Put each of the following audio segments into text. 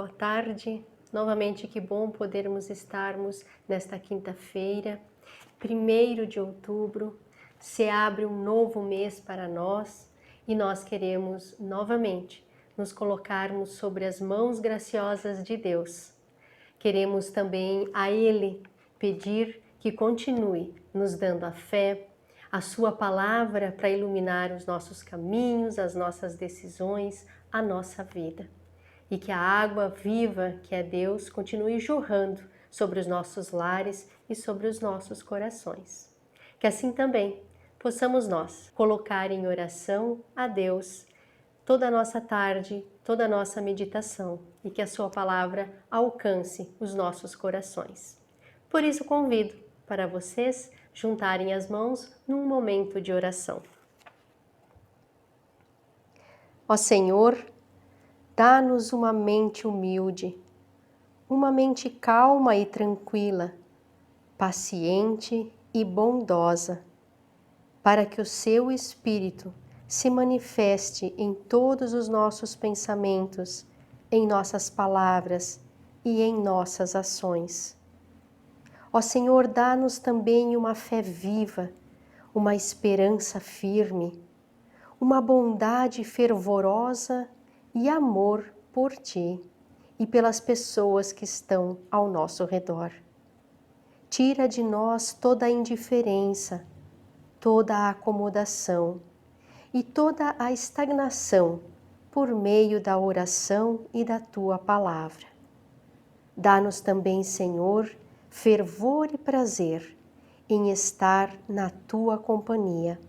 boa tarde. Novamente, que bom podermos estarmos nesta quinta-feira, 1º de outubro. Se abre um novo mês para nós e nós queremos novamente nos colocarmos sobre as mãos graciosas de Deus. Queremos também a Ele pedir que continue nos dando a fé, a Sua palavra para iluminar os nossos caminhos, as nossas decisões, a nossa vida. E que a água viva, que é Deus, continue jorrando sobre os nossos lares e sobre os nossos corações. Que assim também possamos nós colocar em oração a Deus toda a nossa tarde, toda a nossa meditação e que a Sua palavra alcance os nossos corações. Por isso convido para vocês juntarem as mãos num momento de oração. Ó Senhor, dá-nos uma mente humilde, uma mente calma e tranquila, paciente e bondosa, para que o Seu Espírito se manifeste em todos os nossos pensamentos, em nossas palavras e em nossas ações. Ó Senhor, dá-nos também uma fé viva, uma esperança firme, uma bondade fervorosa e amor por Ti e pelas pessoas que estão ao nosso redor. Tira de nós toda a indiferença, toda a acomodação e toda a estagnação por meio da oração e da Tua palavra. Dá-nos também, Senhor, fervor e prazer em estar na Tua companhia,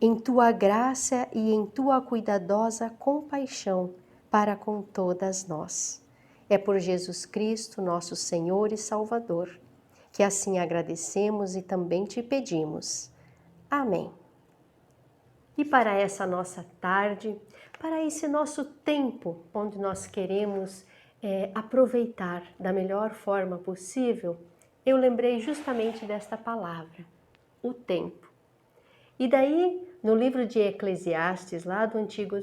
em Tua graça e em Tua cuidadosa compaixão para com todas nós. É por Jesus Cristo, nosso Senhor e Salvador, que assim agradecemos e também Te pedimos. Amém. E para essa nossa tarde, para esse nosso tempo, onde nós queremos aproveitar da melhor forma possível, eu lembrei justamente desta palavra, o tempo. E daí, no livro de Eclesiastes, lá do Antigo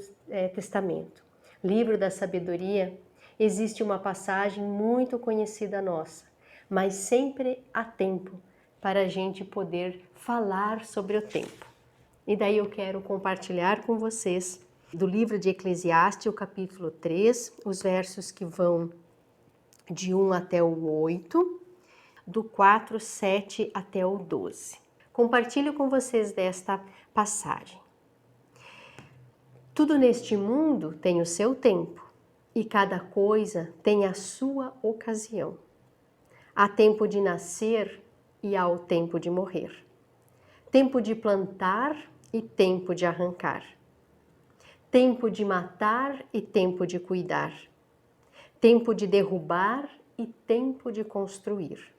Testamento, livro da sabedoria, existe uma passagem muito conhecida nossa, mas sempre há tempo para a gente poder falar sobre o tempo. E daí eu quero compartilhar com vocês do livro de Eclesiastes, o capítulo 3, os versos que vão de 1 até o 8, do 4, 7 até o 12. Compartilho com vocês desta passagem. Tudo neste mundo tem o seu tempo e cada coisa tem a sua ocasião. Há tempo de nascer e há o tempo de morrer. Tempo de plantar e tempo de arrancar. Tempo de matar e tempo de cuidar. Tempo de derrubar e tempo de construir.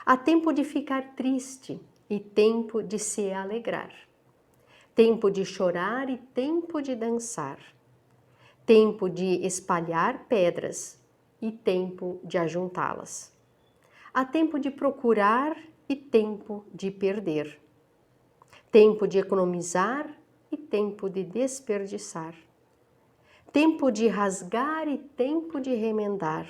Há tempo de ficar triste e tempo de se alegrar. Tempo de chorar e tempo de dançar. Tempo de espalhar pedras e tempo de ajuntá-las. Há tempo de procurar e tempo de perder. Tempo de economizar e tempo de desperdiçar. Tempo de rasgar e tempo de remendar.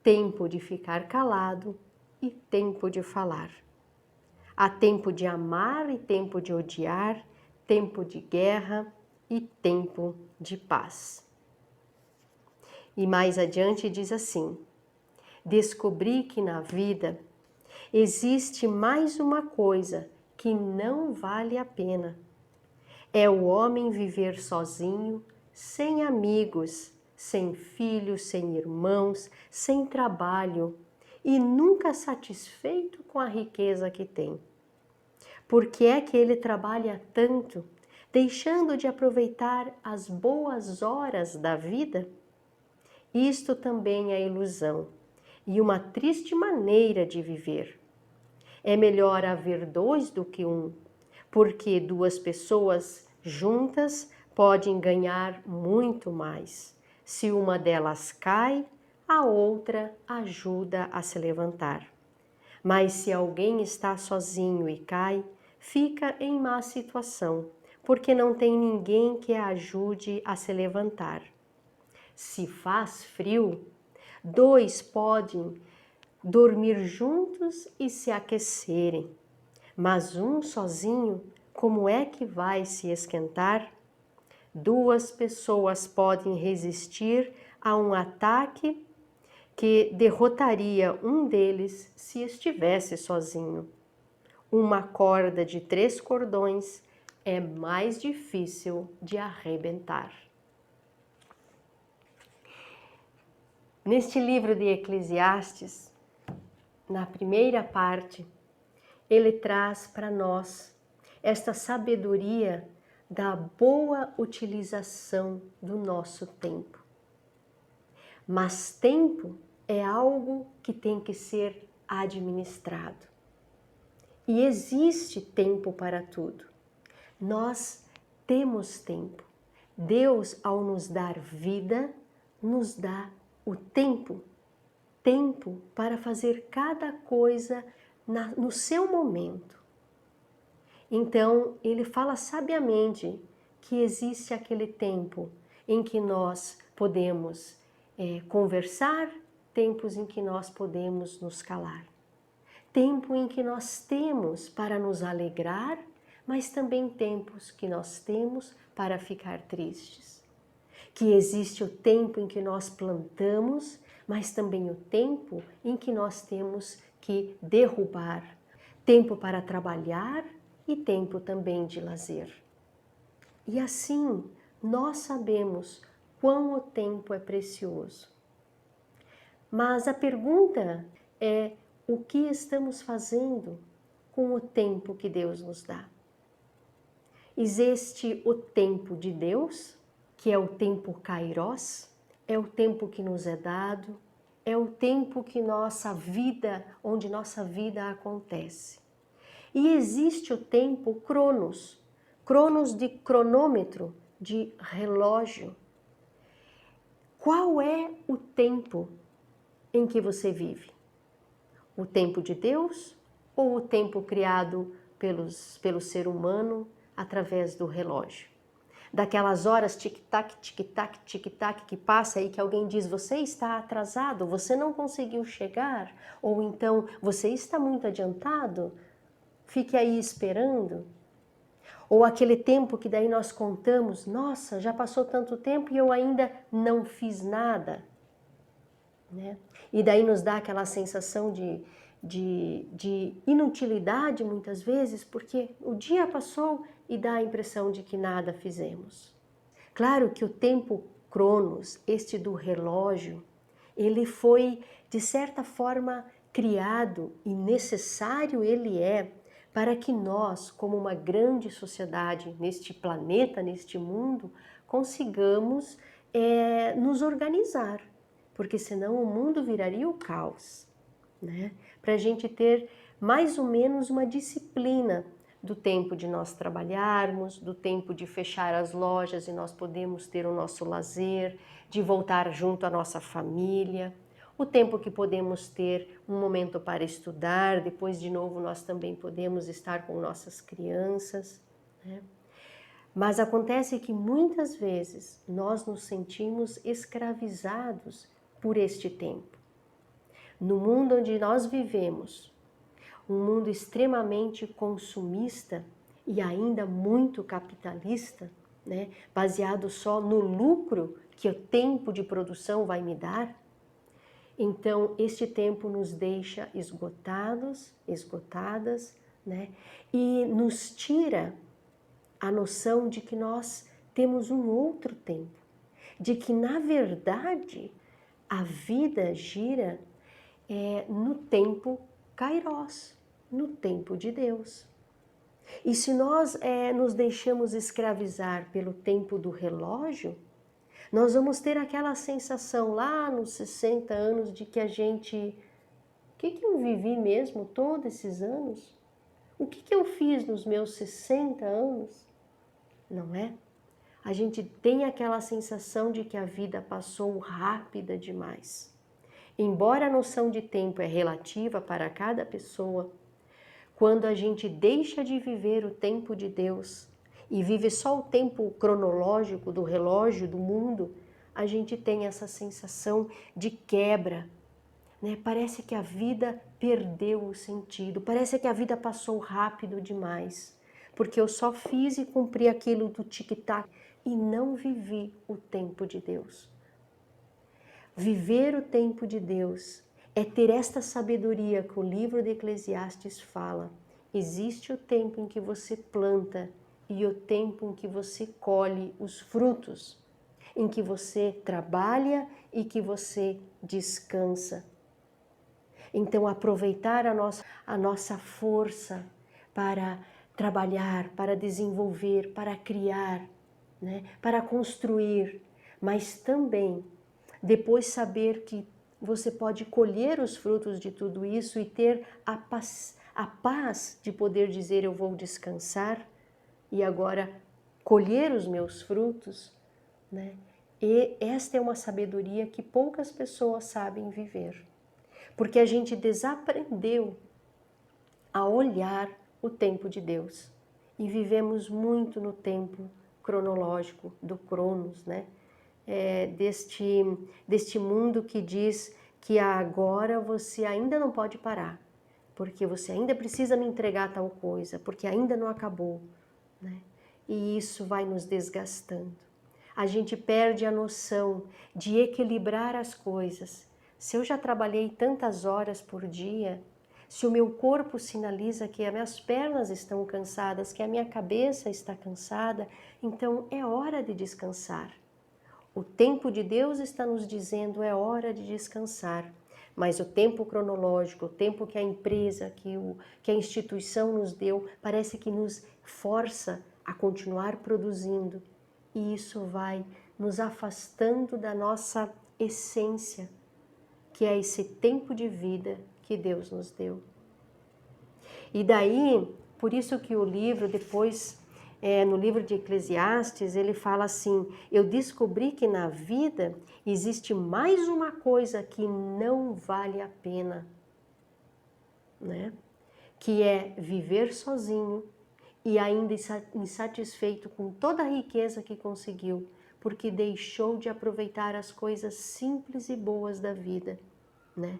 Tempo de ficar calado e tempo de falar. Há tempo de amar e tempo de odiar, tempo de guerra e tempo de paz. E mais adiante diz assim: descobri que na vida existe mais uma coisa que não vale a pena. É o homem viver sozinho, sem amigos, sem filhos, sem irmãos, sem trabalho e nunca satisfeito com a riqueza que tem. Por que é que ele trabalha tanto, deixando de aproveitar as boas horas da vida? Isto também é ilusão e uma triste maneira de viver. É melhor haver dois do que um, porque duas pessoas juntas podem ganhar muito mais. Se uma delas cai, a outra ajuda a se levantar. Mas se alguém está sozinho e cai, fica em má situação, porque não tem ninguém que a ajude a se levantar. Se faz frio, dois podem dormir juntos e se aquecerem, mas um sozinho, como é que vai se esquentar? Duas pessoas podem resistir a um ataque que derrotaria um deles se estivesse sozinho. Uma corda de 3 cordões é mais difícil de arrebentar. Neste livro de Eclesiastes, na primeira parte, ele traz para nós esta sabedoria da boa utilização do nosso tempo. Mas tempo é algo que tem que ser administrado. E existe tempo para tudo. Nós temos tempo. Deus, ao nos dar vida, nos dá o tempo. Tempo para fazer cada coisa no seu momento. Então, ele fala sabiamente que existe aquele tempo em que nós podemos conversar, tempos em que nós podemos nos calar. Tempo em que nós temos para nos alegrar, mas também tempos que nós temos para ficar tristes. Que existe o tempo em que nós plantamos, mas também o tempo em que nós temos que derrubar. Tempo para trabalhar e tempo também de lazer. E assim, nós sabemos quão o tempo é precioso. Mas a pergunta é: o que estamos fazendo com o tempo que Deus nos dá? Existe o tempo de Deus, que é o tempo Kairos, é o tempo que nos é dado, é o tempo que onde nossa vida acontece. E existe o tempo Cronos, Cronos de cronômetro, de relógio. Qual é o tempo em que você vive? O tempo de Deus ou o tempo criado pelo ser humano através do relógio? Daquelas horas tic-tac, tic-tac, tic-tac que passa e que alguém diz: você está atrasado, você não conseguiu chegar, ou então você está muito adiantado, fique aí esperando. Ou aquele tempo que daí nós contamos: nossa, já passou tanto tempo e eu ainda não fiz nada. Né? E daí nos dá aquela sensação de inutilidade muitas vezes, porque o dia passou e dá a impressão de que nada fizemos. Claro que o tempo Cronos, este do relógio, ele foi de certa forma criado e necessário ele é para que nós, como uma grande sociedade neste planeta, neste mundo, consigamos nos organizar, porque senão o mundo viraria o caos, né? Para a gente ter mais ou menos uma disciplina do tempo de nós trabalharmos, do tempo de fechar as lojas e nós podemos ter o nosso lazer, de voltar junto à nossa família, o tempo que podemos ter um momento para estudar, depois de novo nós também podemos estar com nossas crianças, né? Mas acontece que muitas vezes nós nos sentimos escravizados por este tempo. No mundo onde nós vivemos, um mundo extremamente consumista e ainda muito capitalista, né, baseado só no lucro que o tempo de produção vai me dar, então este tempo nos deixa esgotadas, né, e nos tira a noção de que nós temos um outro tempo, de que na verdade a vida gira no tempo Kairos, no tempo de Deus. E se nós nos deixamos escravizar pelo tempo do relógio, nós vamos ter aquela sensação lá nos 60 anos de que a gente... O que eu vivi mesmo todos esses anos? O que eu fiz nos meus 60 anos? Não é? A gente tem aquela sensação de que a vida passou rápida demais. Embora a noção de tempo é relativa para cada pessoa, quando a gente deixa de viver o tempo de Deus e vive só o tempo cronológico do relógio do mundo, a gente tem essa sensação de quebra, né? Parece que a vida perdeu o sentido, parece que a vida passou rápido demais, porque eu só fiz e cumpri aquilo do tic-tac e não vivi o tempo de Deus. Viver o tempo de Deus é ter esta sabedoria que o livro de Eclesiastes fala. Existe o tempo em que você planta e o tempo em que você colhe os frutos, em que você trabalha e que você descansa. Então, aproveitar a nossa força para trabalhar, para desenvolver, para criar, né? Para construir, mas também depois saber que você pode colher os frutos de tudo isso e ter a paz de poder dizer eu vou descansar e agora colher os meus frutos, né? E esta é uma sabedoria que poucas pessoas sabem viver, porque a gente desaprendeu a olhar o tempo de Deus e vivemos muito no tempo cronológico do Cronos, né? Deste mundo que diz que agora você ainda não pode parar, porque você ainda precisa me entregar tal coisa, porque ainda não acabou, né? E isso vai nos desgastando. A gente perde a noção de equilibrar as coisas. Se eu já trabalhei tantas horas por dia, se o meu corpo sinaliza que as minhas pernas estão cansadas, que a minha cabeça está cansada, então é hora de descansar. O tempo de Deus está nos dizendo é hora de descansar, mas o tempo cronológico, o tempo que a empresa, que a instituição nos deu, parece que nos força a continuar produzindo e isso vai nos afastando da nossa essência, que é esse tempo de vida que Deus nos deu. E daí, por isso que o livro depois... no livro de Eclesiastes, ele fala assim, eu descobri que na vida existe mais uma coisa que não vale a pena, né? Que é viver sozinho e ainda insatisfeito com toda a riqueza que conseguiu, porque deixou de aproveitar as coisas simples e boas da vida, né?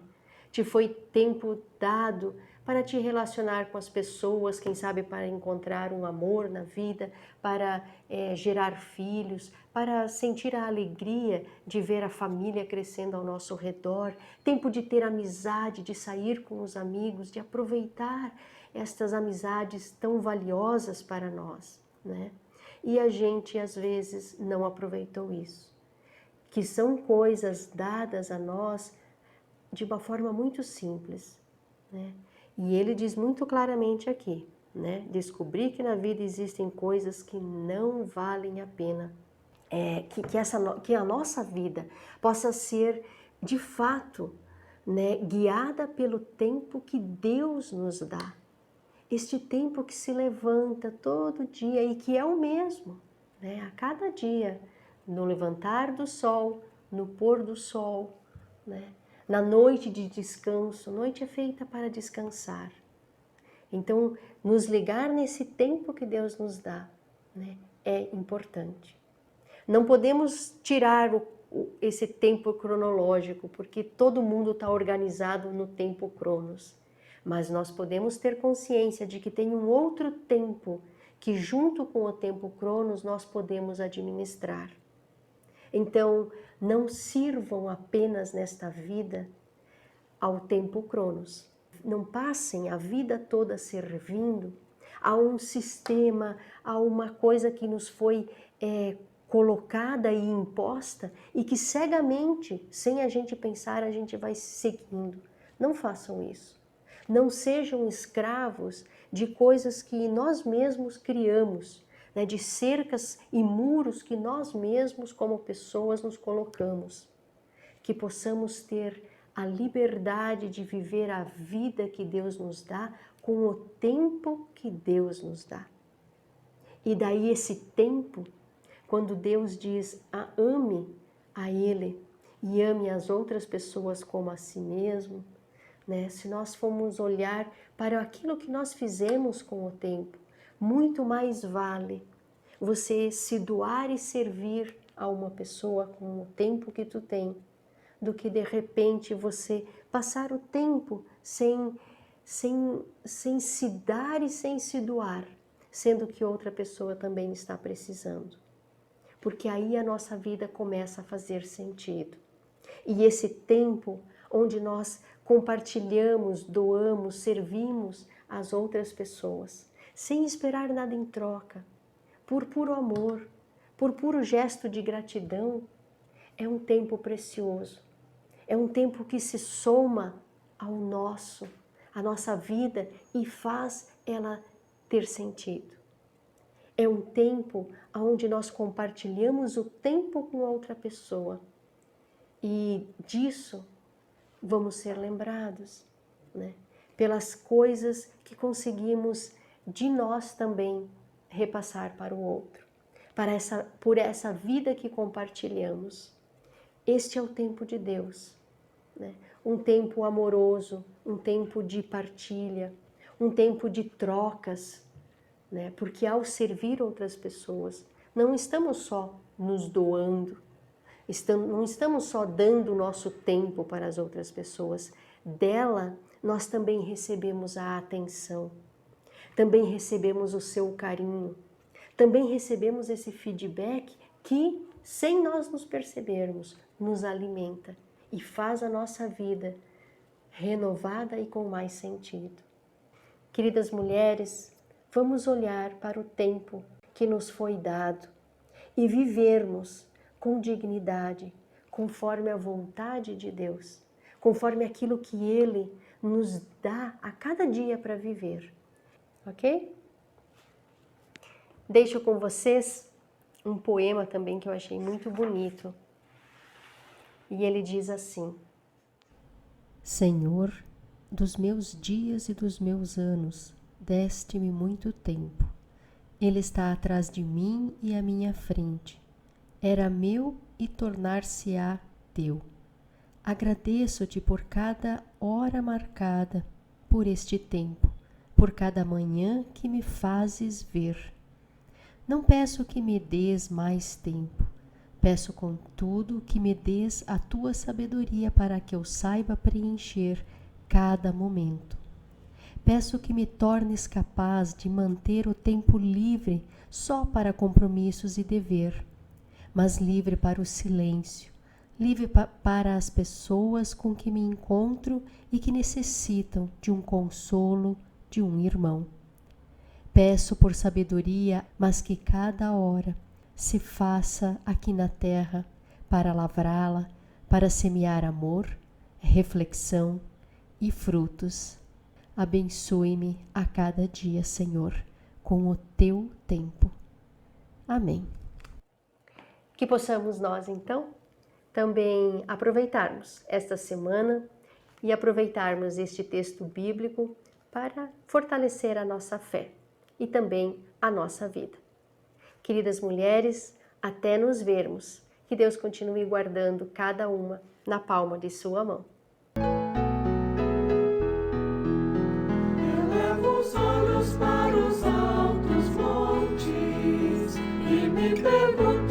Te foi tempo dado para te relacionar com as pessoas, quem sabe para encontrar um amor na vida, para gerar filhos, para sentir a alegria de ver a família crescendo ao nosso redor, tempo de ter amizade, de sair com os amigos, de aproveitar estas amizades tão valiosas para nós, né? E a gente às vezes não aproveitou isso, que são coisas dadas a nós de uma forma muito simples, né? E ele diz muito claramente aqui, né? Descobrir que na vida existem coisas que não valem a pena, que a nossa vida possa ser de fato, né, guiada pelo tempo que Deus nos dá. Este tempo que se levanta todo dia e que é o mesmo, né? A cada dia, no levantar do sol, no pôr do sol, né? Na noite de descanso, noite é feita para descansar. Então, nos ligar nesse tempo que Deus nos dá, né, é importante. Não podemos tirar esse tempo cronológico, porque todo mundo está organizado no tempo cronos. Mas nós podemos ter consciência de que tem um outro tempo que junto com o tempo cronos nós podemos administrar. Então, não sirvam apenas nesta vida ao tempo cronos. Não passem a vida toda servindo a um sistema, a uma coisa que nos foi colocada e imposta e que cegamente, sem a gente pensar, a gente vai seguindo. Não façam isso. Não sejam escravos de coisas que nós mesmos criamos, né, de cercas e muros que nós mesmos, como pessoas, nos colocamos. Que possamos ter a liberdade de viver a vida que Deus nos dá com o tempo que Deus nos dá. E daí esse tempo, quando Deus diz, ame a Ele e ame as outras pessoas como a si mesmo, né? Se nós formos olhar para aquilo que nós fizemos com o tempo, muito mais vale você se doar e servir a uma pessoa com o tempo que tu tem, do que de repente você passar o tempo sem se dar e sem se doar, sendo que outra pessoa também está precisando. Porque aí a nossa vida começa a fazer sentido. E esse tempo onde nós compartilhamos, doamos, servimos as outras pessoas, sem esperar nada em troca, por puro amor, por puro gesto de gratidão, é um tempo precioso. É um tempo que se soma ao à nossa vida e faz ela ter sentido. É um tempo onde nós compartilhamos o tempo com outra pessoa. E disso vamos ser lembrados, né? Pelas coisas que conseguimos de nós também repassar para o outro, por essa vida que compartilhamos. Este é o tempo de Deus, né? Um tempo amoroso, um tempo de partilha, um tempo de trocas, né? Porque ao servir outras pessoas, não estamos só nos doando, não estamos só dando o nosso tempo para as outras pessoas, dela nós também recebemos a atenção, também recebemos o seu carinho, também recebemos esse feedback que, sem nós nos percebermos, nos alimenta e faz a nossa vida renovada e com mais sentido. Queridas mulheres, vamos olhar para o tempo que nos foi dado e vivermos com dignidade, conforme a vontade de Deus, conforme aquilo que Ele nos dá a cada dia para viver, ok? Deixo com vocês um poema também que eu achei muito bonito. E ele diz assim: Senhor, dos meus dias e dos meus anos, deste-me muito tempo. Ele está atrás de mim e à minha frente. Era meu e tornar-se-á teu. Agradeço-te por cada hora marcada, por este tempo, por cada manhã que me fazes ver. Não peço que me dês mais tempo, peço contudo que me dês a tua sabedoria para que eu saiba preencher cada momento. Peço que me tornes capaz de manter o tempo livre só para compromissos e dever, mas livre para o silêncio, livre para as pessoas com que me encontro e que necessitam de um consolo, de um irmão. Peço por sabedoria, mas que cada hora se faça aqui na terra para lavrá-la, para semear amor, reflexão e frutos. Abençoe-me a cada dia, Senhor, com o teu tempo. Amém. Que possamos nós, então, também aproveitarmos esta semana e aproveitarmos este texto bíblico para fortalecer a nossa fé e também a nossa vida. Queridas mulheres, até nos vermos. Que Deus continue guardando cada uma na palma de sua mão. Elevo os olhos para os altos montes e me pergunto